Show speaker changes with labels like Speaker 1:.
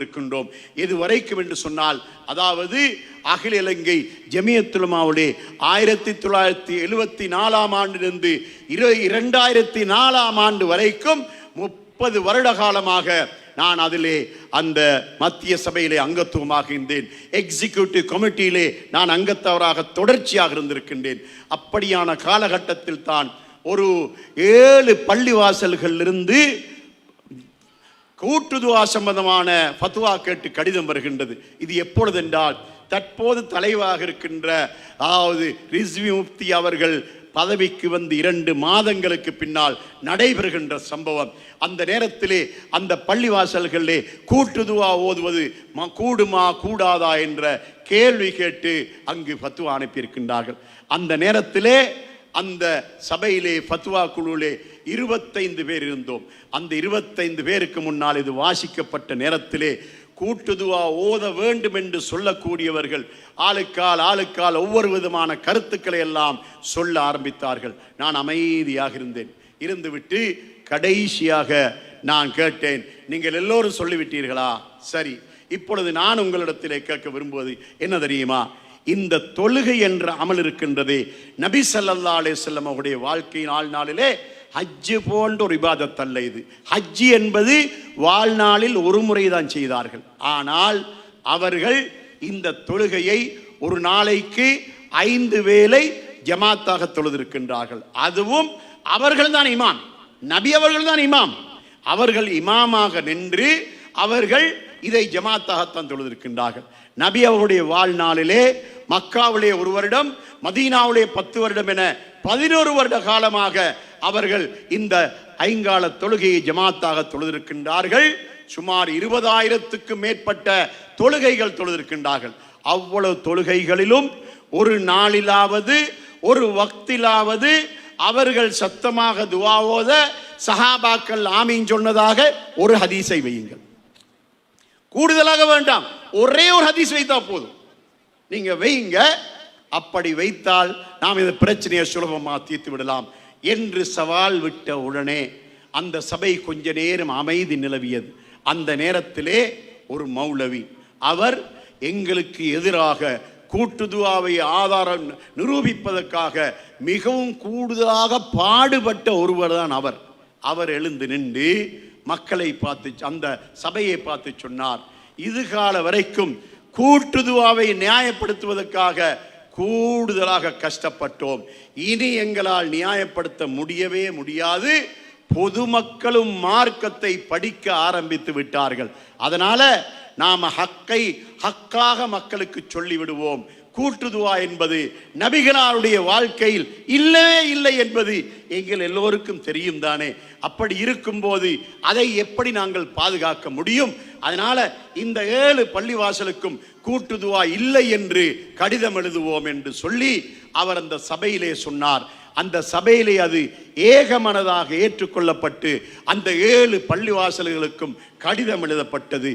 Speaker 1: இருக்கின்றோம். இதுவரைக்கும் என்று சொன்னால், அதாவது அகில இலங்கை ஜமியத்துல் உலமாவுடைய 1974ஆம் ஆண்டிலிருந்து 2004ஆம் ஆண்டு வரைக்கும் 30 வருட காலமாக நான் அதிலே அந்த மத்திய சபையிலே அங்கத்துவமாக இருந்தேன். எக்ஸிக்யூட்டிவ் கமிட்டியிலே நான் அங்கத்தவராக தொடர்ச்சியாக இருந்திருக்கின்றேன். அப்படியான காலகட்டத்தில் தான் ஒரு 7 பள்ளிவாசல்கள் இருந்து கூட்டுதுவா சம்பந்தமான ஃபத்வா கேட்டு கடிதம் வருகின்றது. இது எப்பொழுது என்றால், தற்போது தலைவராக இருக்கின்ற அதாவது ரிஸ்வி முஃப்தி அவர்கள் பதவிக்கு வந்து 2 மாதங்களுக்கு பின்னால் நடைபெறுகின்ற சம்பவம். அந்த நேரத்திலே அந்த பள்ளிவாசல்களிலே கூட்டுதுவா ஓதுவது கூடுமா கூடாதா என்ற கேள்வி கேட்டு அங்கு ஃபத்வா அனுப்பியிருக்கின்றார்கள். அந்த நேரத்திலே அந்த சபையிலே ஃபத்வா குழுவிலே 25 பேர் இருந்தோம். அந்த 25 பேருக்கு முன்னால் இது வாசிக்கப்பட்ட நேரத்திலே கூட்டுதுவா ஓத வேண்டும் என்று சொல்லக்கூடியவர்கள் ஆளுக்கால் ஒவ்வொரு விதமான கருத்துக்களை எல்லாம் சொல்ல ஆரம்பித்தார்கள். நான் அமைதியாக இருந்தேன். இருந்துவிட்டு கடைசியாக நான் கேட்டேன், நீங்கள் எல்லோரும் சொல்லிவிட்டீர்களா? சரி, இப்பொழுது நான் உங்களிடத்திலே கேட்க விரும்புவது என்ன தெரியுமா? இந்த தொழுகை என்ற அமல் இருக்கின்றதே, நபி ஸல்லல்லாஹு அலைஹி வஸல்லம் அவருடைய வாழ்க்கையின் வாழ்நாளிலே ஹஜ்ஜு போன்ற ஒரு இபாதத் அல்ல இது. ஹஜ்ஜி என்பது வாழ்நாளில் ஒரு முறை தான் செய்தார்கள். ஆனால் அவர்கள் இந்த தொழுகையை ஒரு நாளைக்கு 5 வேளை ஜமாத்தாக தொழுதிருக்கின்றார்கள். அதுவும் அவர்கள் தான் இமாம், நபி அவர்கள் தான் இமாம். அவர்கள் இமாமாக நின்று அவர்கள் இதை ஜமாத்தாகத்தான் தொழுதிருக்கின்றார்கள். நபி அவருடைய வாழ்நாளிலே மக்காவிலே 1 வருடம், மதீனாவிலே 10 வருடம் என 11 வருட காலமாக அவர்கள் இந்த 5 கால தொழுகையை ஜமாத்தாக தொழுதிருக்கின்றார்கள். சுமார் 20,000க்கும் மேற்பட்ட தொழுகைகள் தொழுதிருக்கின்றார்கள். அவ்வளவு தொழுகைகளிலும் ஒரு நாளிலாவது ஒரு வக்திலாவது அவர்கள் சத்தமாக துஆவோத சஹாபாக்கள் ஆமீன் சொன்னதாக ஒரு ஹதீஸை வையுங்கள். கூடுதலாக வேண்டாம், ஒரே ஒரு ஹதீஸ் வைத்தா போதும். நீங்க வைங்க. அப்படி வைத்தால் நாம் இந்த பிரச்சனையை சுலபமாக தீர்த்து விடலாம் என்று சவால் விட்ட உடனே அந்த சபை கொஞ்ச நேரம் அமைதி நிலவியது. அந்த நேரத்திலே ஒரு மௌலவி, அவர் எங்களுக்கு எதிராக கூட்டுதுவாவை ஆதாரம் நிரூபிப்பதற்காக மிகவும் கூடுதலாக பாடுபட்ட ஒருவர் தான் அவர். அவர் எழுந்து நின்று மக்களை பார்த்து, அந்த சபையை பார்த்து சொன்னார், இதுகால வரைக்கும் கூட்டுதுவாவை நியாயப்படுத்துவதற்காக கூடுதலாக கஷ்டப்பட்டோம். இனி எங்களால் நியாயப்படுத்த முடியவே முடியாது. பொதுமக்களும் மார்க்கத்தை படிக்க ஆரம்பித்து விட்டார்கள். அதனால நாம ஹக்காக மக்களுக்கு சொல்லிவிடுவோம். கூட்டுதுவா என்பது நபிகளாருடைய வாழ்க்கையில் இல்லவே இல்லை என்பது எங்கள் எல்லோருக்கும் தெரியும் தானே. அப்படி இருக்கும்போது அதை எப்படி நாங்கள் பாதுகாக்க முடியும்? அதனால இந்த 7 பள்ளிவாசலுக்கும் கூட்டுதுவா இல்லை என்று கடிதம் எழுதுவோம் என்று சொல்லி அவர் அந்த சபையிலே சொன்னார். அந்த சபையிலே அது ஏகமனதாக ஏற்றுக்கொள்ளப்பட்டு அந்த 7 பள்ளிவாசல்களுக்கும் கடிதம் எழுதப்பட்டது.